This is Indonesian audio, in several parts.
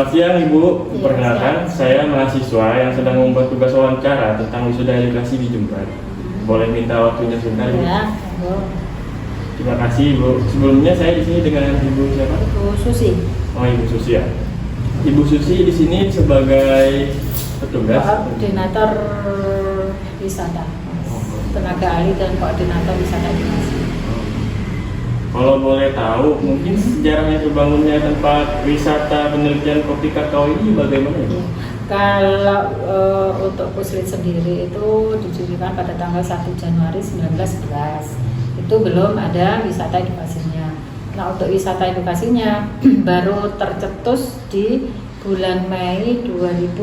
Selamat siang Ibu, Iya, perkenalkan saya mahasiswa yang sedang membuat tugas wawancara tentang wisuda edukasi di Jember. Boleh minta waktunya sebentar Ibu? Ya, Terima kasih Ibu. Sebelumnya saya di sini dengan Ibu siapa? Ibu Susi. Oh Ibu Susi ya. Ibu Susi di sini sebagai petugas. Koordinator wisata, tenaga ahli dan koordinator wisata edukasi. Kalau boleh tahu, mungkin sejarahnya terbangunnya tempat wisata penelitian kopi kakao ini bagaimana ya? Kalau untuk Puslit sendiri itu didirikan pada tanggal 1 Januari 1911. Itu belum ada wisata edukasinya. Nah, untuk wisata edukasinya baru tercetus di bulan Mei 2016.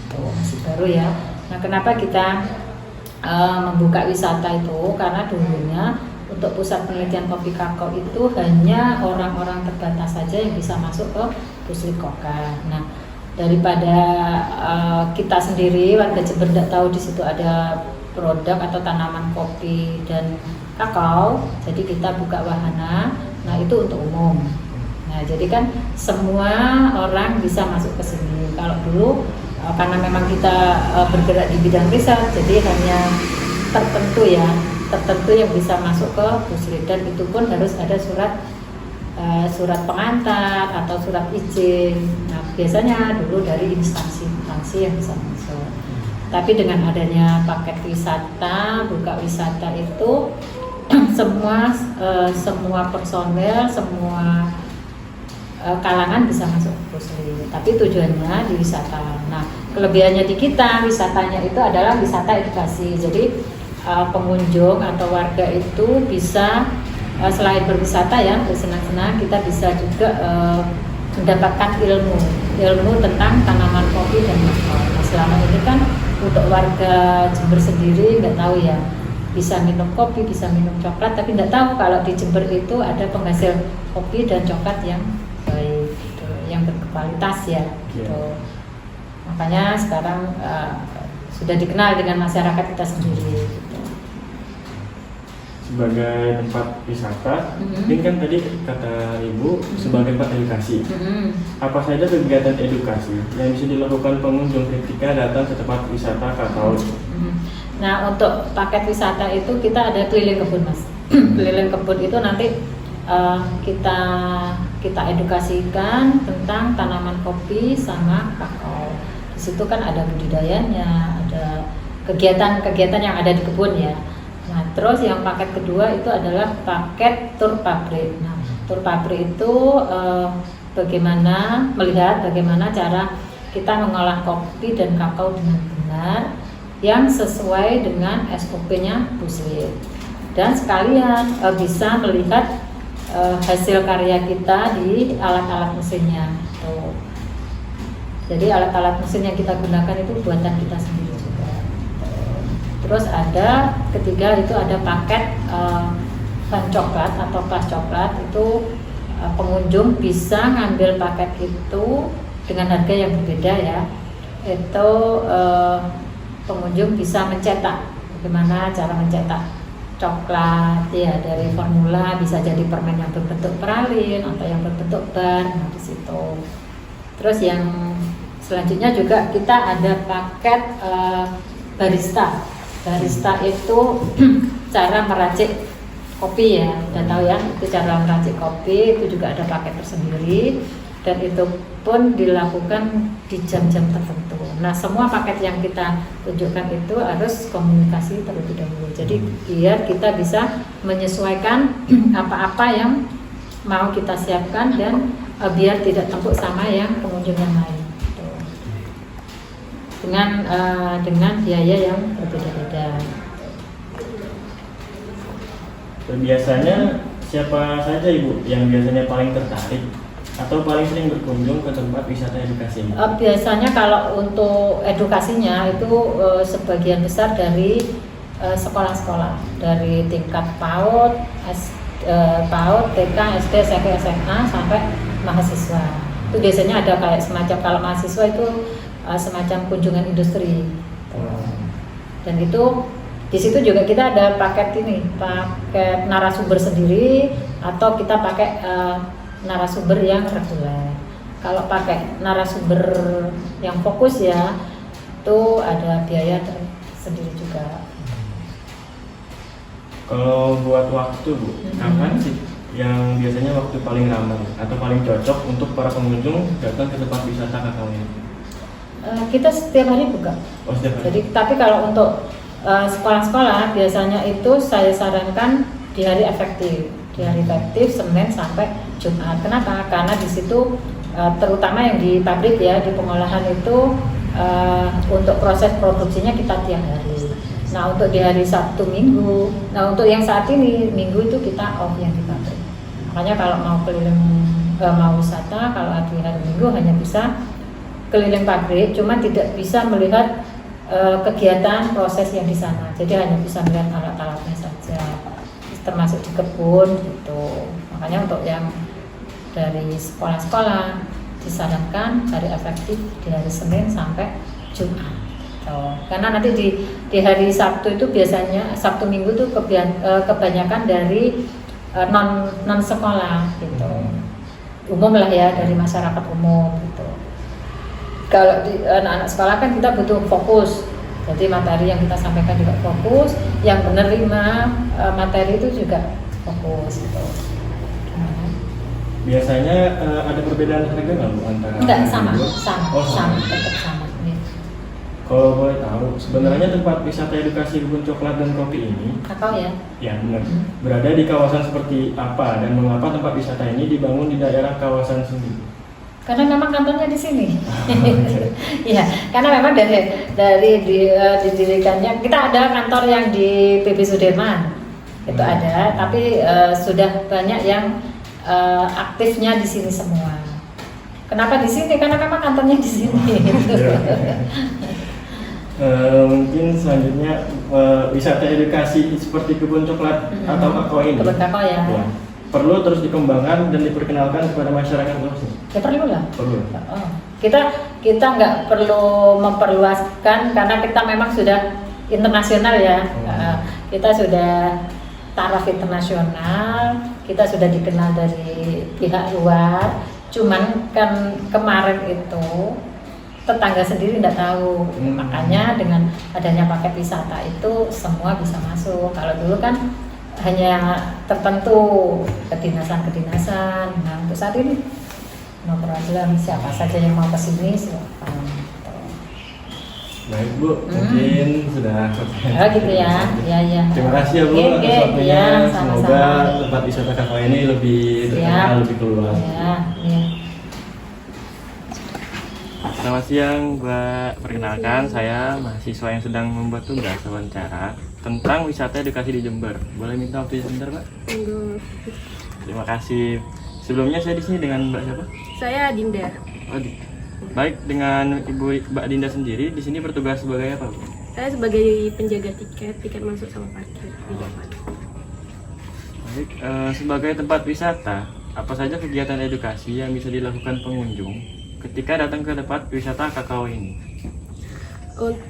Itu masih baru ya. Nah, kenapa kita membuka wisata itu? Karena dulunya untuk pusat penelitian kopi kakao itu hanya orang-orang terbatas saja yang bisa masuk ke Puslit Koka. Nah, daripada kita sendiri warga Jember tidak tahu di situ ada produk atau tanaman kopi dan kakao, jadi kita buka wahana. Nah, itu untuk umum. Nah, jadi kan semua orang bisa masuk ke sini. Kalau dulu karena memang kita bergerak di bidang riset, jadi hanya tertentu yang bisa masuk ke Puslit, dan itu pun harus ada surat pengantar atau surat izin. Nah, biasanya dulu dari instansi yang bisa masuk. Tapi dengan adanya paket wisata, buka wisata itu semua personel, semua kalangan bisa masuk ke Puslit. Tapi tujuannya di wisata. Nah, kelebihannya di kita wisatanya itu adalah wisata edukasi. Jadi pengunjung atau warga itu bisa selain berwisata ya, bersenang-senang, kita bisa juga mendapatkan ilmu tentang tanaman kopi dan kakao. Nah, selama ini kan untuk warga Jember sendiri nggak tahu ya, bisa minum kopi, bisa minum coklat, tapi nggak tahu kalau di Jember itu ada penghasil kopi dan coklat yang baik, gitu, yang berkualitas ya. Gitu. Makanya sekarang sudah dikenal dengan masyarakat kita sendiri. Gitu. Sebagai tempat wisata, ini kan tadi kata Ibu sebagai tempat edukasi. Apa saja kegiatan edukasi yang bisa dilakukan pengunjung ketika datang ke tempat wisata kakao? Nah, untuk paket wisata itu kita ada keliling kebun, Mas. Keliling kebun itu nanti kita edukasikan tentang tanaman kopi sama kakao. Di situ kan ada budidayanya, ada kegiatan-kegiatan yang ada di kebun ya. Nah, terus yang paket kedua itu adalah paket tur pabrik. Nah, tur pabrik itu melihat bagaimana cara kita mengolah kopi dan kakao dengan benar yang sesuai dengan SOP-nya Puslit. Dan sekalian bisa melihat hasil karya kita di alat-alat mesinnya. Tuh. Jadi alat-alat mesin yang kita gunakan itu buatan kita sendiri juga. Terus ada ketiga itu ada paket van coklat atau kelas coklat, itu pengunjung bisa ngambil paket itu dengan harga yang berbeda ya. Itu pengunjung bisa mencetak, bagaimana cara mencetak coklat ya, dari formula bisa jadi permen yang berbentuk pralin atau yang berbentuk bar. Nah, di situ. Terus yang selanjutnya juga kita ada paket barista. Barista itu cara meracik kopi ya, udah tahu ya, itu cara meracik kopi, itu juga ada paket tersendiri, dan itu pun dilakukan di jam-jam tertentu. Nah, semua paket yang kita tunjukkan itu harus komunikasi terlebih dahulu. Jadi biar kita bisa menyesuaikan apa-apa yang mau kita siapkan dan biar tidak tempuk sama yang pengunjung yang lain. Dengan biaya yang berbeda-beda. Biasanya siapa saja Ibu yang biasanya paling tertarik atau paling sering berkunjung ke tempat wisata edukasi ini? Biasanya kalau untuk edukasinya itu sebagian besar dari sekolah-sekolah, dari tingkat PAUD, TK, SD, SMP, SMA sampai mahasiswa. Itu biasanya ada kayak semacam, kalau mahasiswa itu semacam kunjungan industri. Dan itu di situ juga kita ada paket paket narasumber sendiri atau kita pakai narasumber yang reguler. kalau pakai narasumber yang fokus ya, itu ada biaya sendiri juga. Kalau buat waktu Bu, kapan sih yang biasanya waktu paling ramai atau paling cocok untuk para pengunjung datang ke tempat wisata Kakao ini? Kita setiap hari buka. Oh, setiap hari. Jadi, tapi kalau untuk sekolah-sekolah biasanya itu saya sarankan di hari efektif. Di hari efektif Senin sampai Jumat. Kenapa? Karena di situ terutama yang di pabrik ya, di pengolahan itu untuk proses produksinya kita tiap hari. Nah, untuk di hari Sabtu Minggu, nah untuk yang saat ini Minggu itu kita off yang di pabrik. Makanya kalau mau keliling mau wisata, kalau di hari Minggu hanya bisa keliling pabrik, cuma tidak bisa melihat kegiatan proses yang di sana. Jadi hanya bisa melihat alat-alatnya saja, termasuk di kebun gitu. Makanya untuk yang dari sekolah-sekolah disarankan hari efektif di hari Senin sampai Jumat. Karena nanti di hari Sabtu itu biasanya Sabtu Minggu itu kebanyakan dari non sekolah gitu, umum lah ya, dari masyarakat umum gitu. Kalau di anak-anak sekolah kan kita butuh fokus, jadi materi yang kita sampaikan juga fokus, yang menerima materi itu juga fokus gitu. Biasanya ada perbedaan harga nggak Bu antara? Enggak, Oh, sama, tetap sama. Ya. Kalau boleh tahu, sebenarnya tempat wisata edukasi kebun coklat dan kopi ini, Kakao ya? ya benar, berada di kawasan seperti apa dan mengapa tempat wisata ini dibangun di daerah kawasan sendiri? Karena memang kantornya di sini. Ya, karena memang dari didirikannya, kita ada kantor yang di PB Sudirman, itu ada, tapi sudah banyak yang aktifnya di sini semua. Kenapa di sini? Karena memang kantornya di sini. Mungkin selanjutnya wisata edukasi seperti kebun coklat atau kakao ini, Kebun kakao ya. Perlu terus dikembangkan dan diperkenalkan kepada masyarakat luas. Ya perlu lah. Perlu. Oh. Kita nggak perlu memperluaskan karena kita memang sudah internasional ya. Kita sudah taraf internasional, kita sudah dikenal dari pihak luar. Cuman kan kemarin itu tetangga sendiri tidak tahu, makanya dengan adanya paket wisata itu semua bisa masuk. Kalau dulu kan hanya tertentu kedinasan. Nah untuk saat ini no problem, siapa saja yang mau kesini silakan. Baik Bu, mungkin sudah selesai. Oh gitu ya, ya. Terima kasih ya Bu atas waktunya. Ya, semoga tempat wisata kakao ini lebih terkenal, lebih keluar. Ya. Selamat siang Mbak, perkenalkan saya mahasiswa yang sedang membuat tugas wawancara tentang wisata edukasi di Jember. Boleh minta waktu sebentar Mbak? Terima kasih. Sebelumnya saya di sini dengan Mbak siapa? Saya Dinda. Oh, baik, dengan Ibu Mbak Dinda sendiri di sini bertugas sebagai apa Bu? Saya sebagai penjaga tiket masuk sama parkir di depan. Baik, sebagai tempat wisata, apa saja kegiatan edukasi yang bisa dilakukan pengunjung ketika datang ke tempat wisata kakao ini?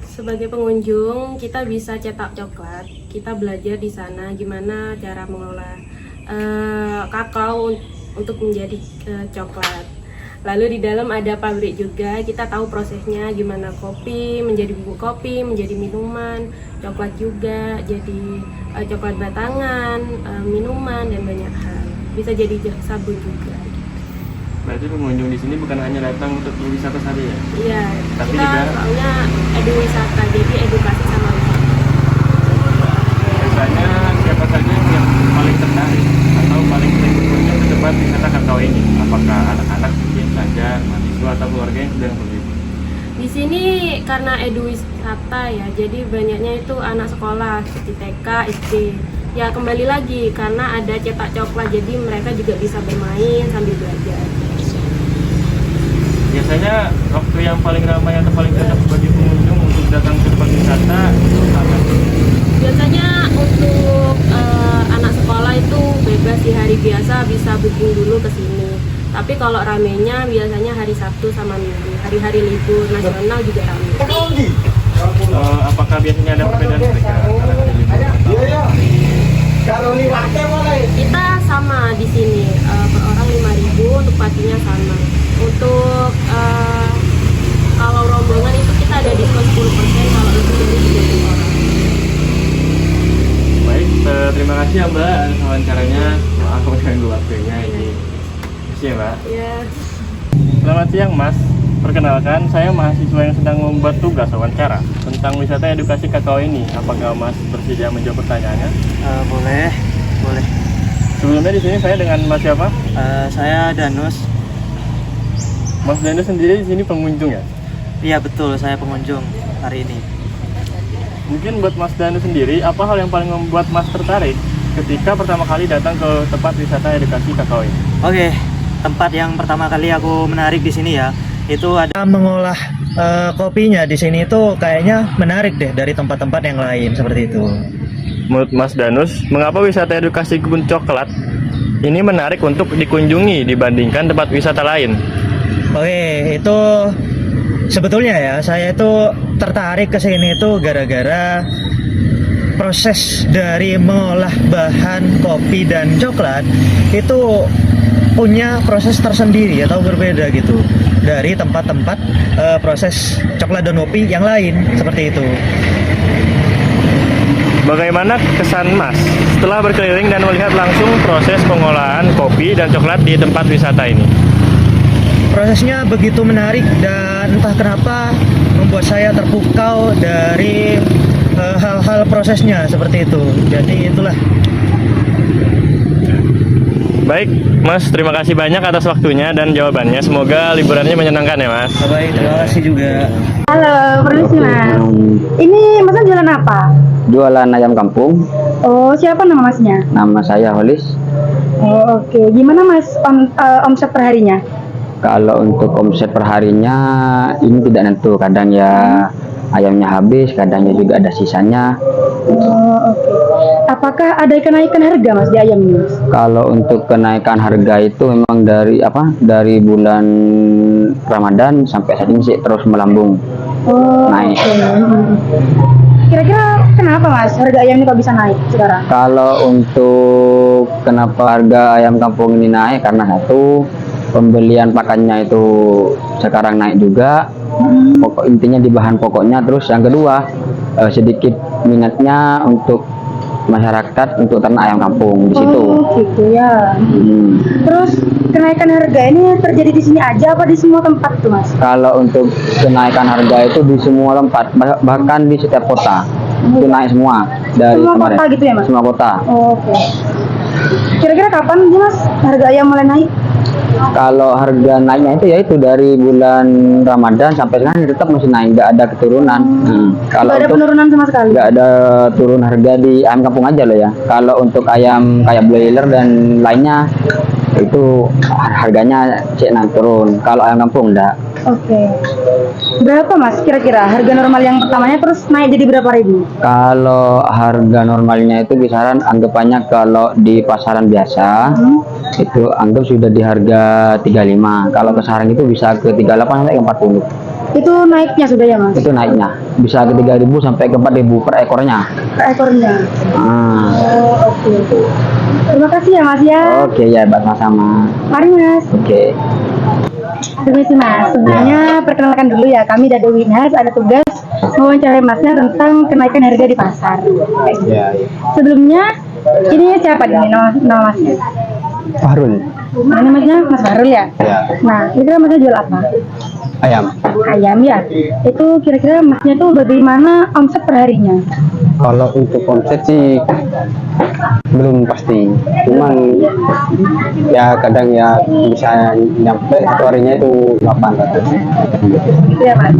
Sebagai pengunjung, kita bisa cetak coklat. Kita belajar di sana gimana cara mengolah kakao untuk menjadi coklat. Lalu di dalam ada pabrik juga, kita tahu prosesnya gimana kopi menjadi bubuk kopi, menjadi minuman, coklat juga jadi coklat batangan, minuman dan banyak hal. Bisa jadi sabun juga. Berarti pengunjung di sini bukan hanya datang untuk berwisata saja ya? Iya, tapi kita juga soalnya wisata, jadi edukasi sama wisata. Biasanya siapa saja yang paling tertarik atau paling sering berkunjung ke tempat wisata kakao ini? Apakah anak-anak mungkin saja, mahasiswa atau keluarga yang sedang berlibur? Di sini karena wisata ya, jadi banyaknya itu anak sekolah seperti TK, SD. Ya kembali lagi karena ada cetak coklat, jadi mereka juga bisa bermain sambil belajar. Biasanya waktu yang paling ramai atau paling cocok bagi pengunjung untuk datang ke tempat wisata apa? Biasanya untuk anak sekolah itu bebas di hari biasa bisa booking dulu ke sini. Tapi kalau ramenya biasanya hari Sabtu sama Minggu, hari-hari libur nasional juga ramai. Apakah biasanya ada perbedaan mereka antara hari libur atau Kita sama di sini, per orang 5.000, untuk patinya sama. Untuk kalau rombongan itu kita ada diskon 10% kalau lebih dari 30 orang. Baik, terima kasih ya Mbak atas wawancaranya. Maaf mengganggu waktunya ini. Terima kasih ya Mbak. Ya. Selamat siang Mas. Perkenalkan, saya mahasiswa yang sedang membuat tugas wawancara tentang wisata edukasi kakao ini. Apakah Mas bersedia menjawab pertanyaannya? Boleh. Sebelumnya di sini saya dengan Mas siapa? Saya Danus. Mas Danus sendiri di sini pengunjung ya? Iya betul, saya pengunjung hari ini. Mungkin buat Mas Danus sendiri, apa hal yang paling membuat Mas tertarik ketika pertama kali datang ke tempat wisata edukasi kakao ini? Oke, tempat yang pertama kali aku menarik di sini ya, itu ada mengolah kopinya di sini itu kayaknya menarik deh dari tempat-tempat yang lain seperti itu. Menurut Mas Danus, mengapa wisata edukasi kebun coklat ini menarik untuk dikunjungi dibandingkan tempat wisata lain? Oke, itu sebetulnya ya saya itu tertarik ke sini itu gara-gara proses dari mengolah bahan kopi dan coklat itu punya proses tersendiri atau berbeda gitu dari tempat-tempat proses coklat dan kopi yang lain seperti itu. Bagaimana kesan Mas setelah berkeliling dan melihat langsung proses pengolahan kopi dan coklat di tempat wisata ini? Prosesnya begitu menarik dan entah kenapa membuat saya terpukau dari hal-hal prosesnya seperti itu. Jadi itulah. Baik, Mas, terima kasih banyak atas waktunya dan jawabannya. Semoga liburannya menyenangkan ya, Mas. Baik, terima kasih juga. Halo, permisi Mas. Ini Masnya jualan apa? Jualan ayam kampung. Oh, siapa nama Masnya? Nama saya Holis. Oh, oke. Gimana Mas omset perharinya? Kalau untuk omset perharinya ini tidak nentu. Kadang ya ayamnya habis, kadangnya juga ada sisanya. Oh, oke. Apakah ada kenaikan harga Mas di ayam ini, Mas? Kalau untuk kenaikan harga itu memang dari bulan Ramadan sampai saat ini sih terus melambung. Oh, naik. oke. Kira-kira kenapa Mas harga ayam ini kok bisa naik sekarang? Kalau untuk kenapa harga ayam kampung ini naik, karena satu, pembelian pakannya itu sekarang naik juga. Pokok intinya di bahan pokoknya. Terus yang kedua, sedikit minatnya untuk masyarakat untuk ternak ayam kampung di situ. Oh, gitu ya. Terus kenaikan harga ini terjadi di sini aja apa di semua tempat tuh Mas? Kalau untuk kenaikan harga itu di semua tempat, bahkan di setiap kota itu naik semua dari Semua kemarin. kota gitu ya, Mas? Semua kota. Oh, oke. Kira-kira kapan sih Mas harga ayam mulai naik? Kalau harga naiknya itu yaitu dari bulan Ramadan sampai sekarang tetap masih naik, nggak ada keturunan. Kalau Nggak ada untuk penurunan sama sekali? nggak ada turun harga di ayam kampung aja loh ya. Kalau untuk ayam kayak broiler dan lainnya itu harganya cek naik turun. Kalau ayam kampung enggak. Oke. Berapa Mas kira-kira harga normal yang pertamanya terus naik jadi berapa ribu? Kalau harga normalnya itu kisaran anggapannya kalau di pasaran biasa itu anggap sudah di harga 35. Kalau ke sarang itu bisa ke 38 sampai ke 40. Itu naiknya sudah ya Mas? Itu naiknya bisa ke 3.000 sampai ke 4.000 per ekornya. Per ekornya? Ah. Oh, oke. Terima kasih ya Mas ya. Oke ya, sama-sama. Mari Mas. Oke. Permisi Mas, sebelumnya perkenalkan dulu ya, kami dari Winas ada tugas mewawancarai Masnya tentang kenaikan harga di pasar. Sebelumnya, ini siapa nih nama Masnya? Farul. Ini Masnya Mas Farul ya? Nah, kira-kira Masnya jual apa? Ayam. Ayam ya? Itu kira-kira Masnya tuh bagaimana omset perharinya? Kalau untuk omset sih belum pasti, cuman ya kadang ya bisa nyampe satu harinya itu 800. Gitu ya Mas?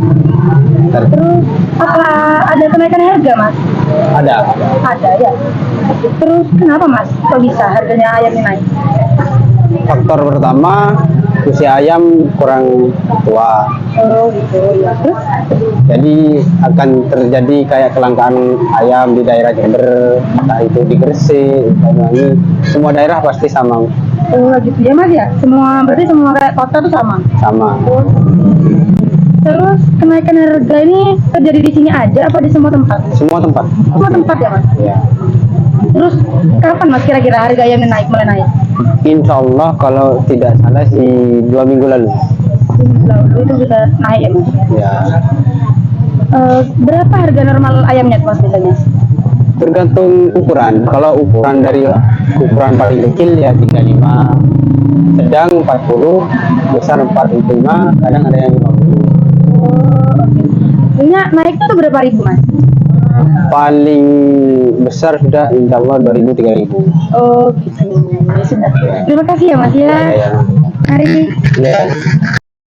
Terus apa ada kenaikan harga Mas? Ada. Ada ya? Terus kenapa Mas kok bisa harganya ayam ini naik? Faktor pertama, usia ayam kurang tua, Oh gitu ya. Terus? jadi akan terjadi kayak kelangkaan ayam di daerah Jember, entah itu di Gresik, Banyuwangi, semua daerah pasti sama. Oh gitu ya Mas ya? Berarti semua kayak kota tuh sama? Sama. Terus kenaikan harga ini terjadi di sini aja apa di semua tempat? Semua tempat. Semua tempat ya Mas? Ya. Terus kapan Mas kira-kira harga ayam ini mulai naik? Insya Allah kalau tidak salah sih 2 minggu lalu. itu bisa naik ya Mas? Ya, Berapa harga normal ayamnya tuh Mas biasanya? tergantung ukuran. Kalau ukuran dari ukuran paling kecil ya 35, sedang 40, besar 45, kadang ada yang 50. Ini naik tuh berapa ribu Mas? Paling besar sudah insya Allah 2000 3000. Oh gitu. Ya sudah. Terima kasih ya Mas ya. Ya. Mari. Ya.